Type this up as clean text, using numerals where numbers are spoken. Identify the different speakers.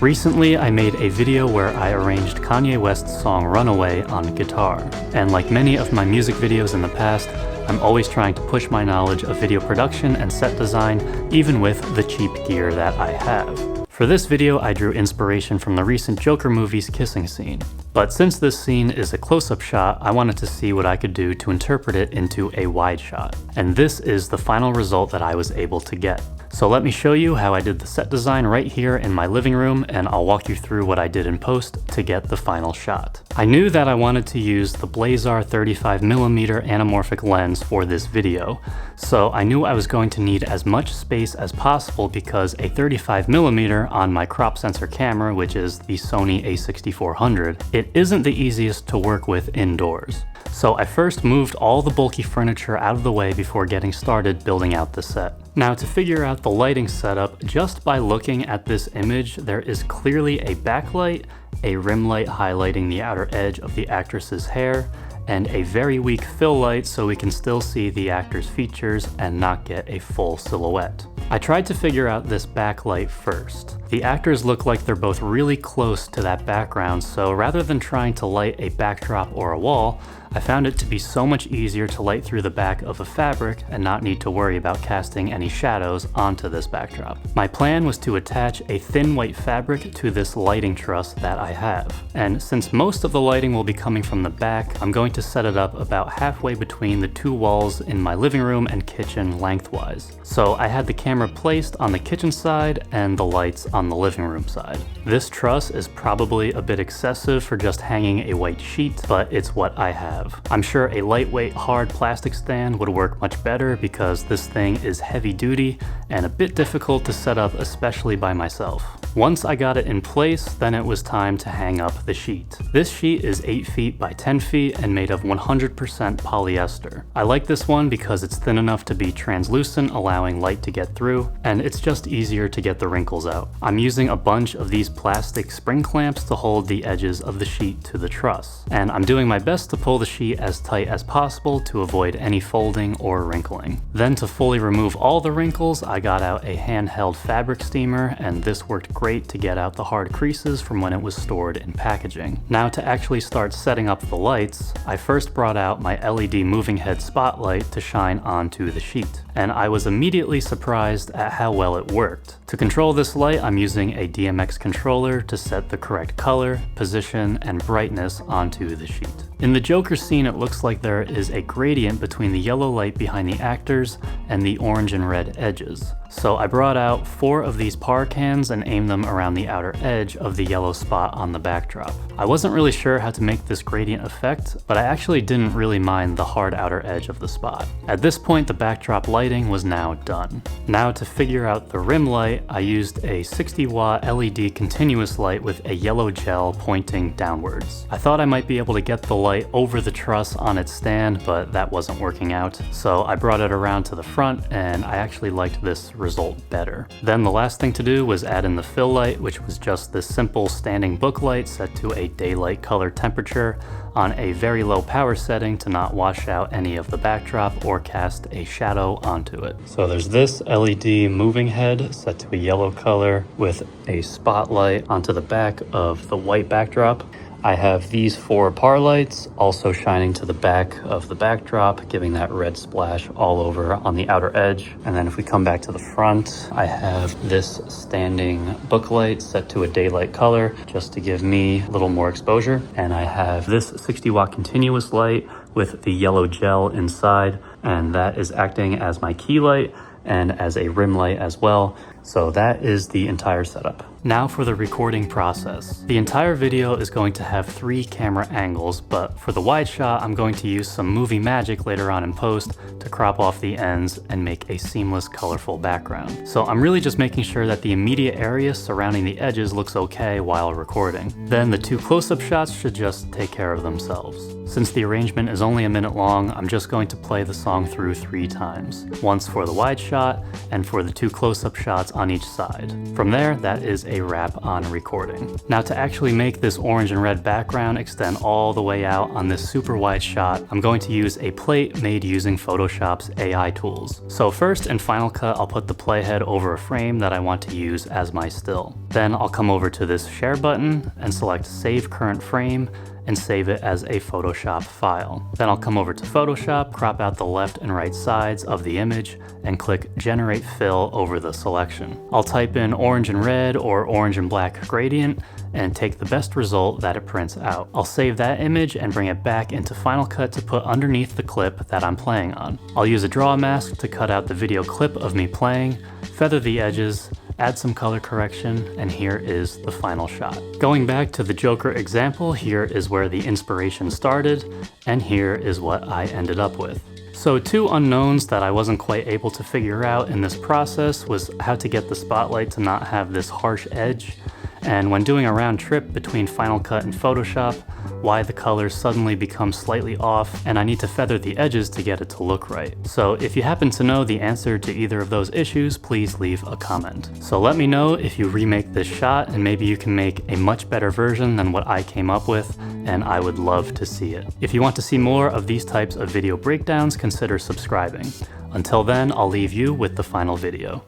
Speaker 1: Recently, I made a video where I arranged Kanye West's song Runaway on guitar, and like many of my music videos in the past, I'm always trying to push my knowledge of video production and set design, even with the cheap gear that I have. For this video, I drew inspiration from the recent Joker movie's kissing scene. But since this scene is a close-up shot, I wanted to see what I could do to interpret it into a wide shot. And this is the final result that I was able to get. So let me show you how I did the set design right here in my living room, and I'll walk you through what I did in post to get the final shot. I knew that I wanted to use the Blazar 35mm anamorphic lens for this video, so I knew I was going to need as much space as possible because a 35mm on my crop sensor camera, which is the Sony a6400, it isn't the easiest to work with indoors. So I first moved all the bulky furniture out of the way before getting started building out the set. Now, to figure out the lighting setup, just by looking at this image, there is clearly a backlight, a rim light highlighting the outer edge of the actress's hair, and a very weak fill light so we can still see the actor's features and not get a full silhouette. I tried to figure out this backlight first. The actors look like they're both really close to that background, so rather than trying to light a backdrop or a wall, I found it to be so much easier to light through the back of a fabric and not need to worry about casting any shadows onto this backdrop. My plan was to attach a thin white fabric to this lighting truss that I have. And since most of the lighting will be coming from the back, I'm going to set it up about halfway between the two walls in my living room and kitchen lengthwise. So I had the camera placed on the kitchen side and the lights on the living room side. This truss is probably a bit excessive for just hanging a white sheet, but it's what I have. I'm sure a lightweight hard plastic stand would work much better because this thing is heavy duty and a bit difficult to set up, especially by myself. Once I got it in place, then it was time to hang up the sheet. This sheet is 8 feet by 10 feet and made of 100% polyester. I like this one because it's thin enough to be translucent, allowing light to get through, and it's just easier to get the wrinkles out. I'm using a bunch of these plastic spring clamps to hold the edges of the sheet to the truss, and I'm doing my best to pull the sheet as tight as possible to avoid any folding or wrinkling. Then, to fully remove all the wrinkles, I got out a handheld fabric steamer, and this worked great to get out the hard creases from when it was stored in packaging. Now, to actually start setting up the lights, I first brought out my LED moving head spotlight to shine onto the sheet, and I was immediately surprised at how well it worked. To control this light, I'm using a DMX controller to set the correct color, position, and brightness onto the sheet. In the Joker scene, it looks like there is a gradient between the yellow light behind the actors and the orange and red edges. So I brought out 4 of these PAR cans and aimed them around the outer edge of the yellow spot on the backdrop. I wasn't really sure how to make this gradient effect, but I actually didn't really mind the hard outer edge of the spot. At this point, the backdrop lighting was now done. Now, to figure out the rim light, I used a 60-watt LED continuous light with a yellow gel pointing downwards. I thought I might be able to get the light over the truss on its stand, but that wasn't working out. So I brought it around to the front, and I actually liked this result better. Then the last thing to do was add in the fill light, which was just this simple standing book light set to a daylight color temperature on a very low power setting to not wash out any of the backdrop or cast a shadow onto it. So there's this LED moving head set to a yellow color with a spotlight onto the back of the white backdrop. I have these 4 PAR lights also shining to the back of the backdrop, giving that red splash all over on the outer edge. And then if we come back to the front, I have this standing book light set to a daylight color just to give me a little more exposure. And I have this 60-watt continuous light with the yellow gel inside, and that is acting as my key light and as a rim light as well. So that is the entire setup. Now for the recording process. The entire video is going to have 3 camera angles, but for the wide shot, I'm going to use some movie magic later on in post to crop off the ends and make a seamless, colorful background. So I'm really just making sure that the immediate area surrounding the edges looks okay while recording. Then the 2 close-up shots should just take care of themselves. Since the arrangement is only a minute long, I'm just going to play the song through 3 times. Once for the wide shot, and for the 2 close-up shots on each side. From there, that is a wrap on recording. Now to actually make this orange and red background extend all the way out on this super wide shot, I'm going to use a plate made using Photoshop's AI tools. So first in Final Cut, I'll put the playhead over a frame that I want to use as my still. Then I'll come over to this share button and select Save Current Frame and save it as a Photoshop file. Then I'll come over to Photoshop, crop out the left and right sides of the image, and click Generate Fill over the selection. I'll type in orange and red or orange and black gradient and take the best result that it prints out. I'll save that image and bring it back into Final Cut to put underneath the clip that I'm playing on. I'll use a draw mask to cut out the video clip of me playing, feather the edges, add some color correction, and here is the final shot. Going back to the Joker example, here is where the inspiration started, and here is what I ended up with. So two unknowns that I wasn't quite able to figure out in this process was how to get the spotlight to not have this harsh edge, and when doing a round trip between Final Cut and Photoshop, why the colors suddenly become slightly off, and I need to feather the edges to get it to look right. So if you happen to know the answer to either of those issues, please leave a comment. So let me know if you remake this shot, and maybe you can make a much better version than what I came up with, and I would love to see it. If you want to see more of these types of video breakdowns, consider subscribing. Until then, I'll leave you with the final video.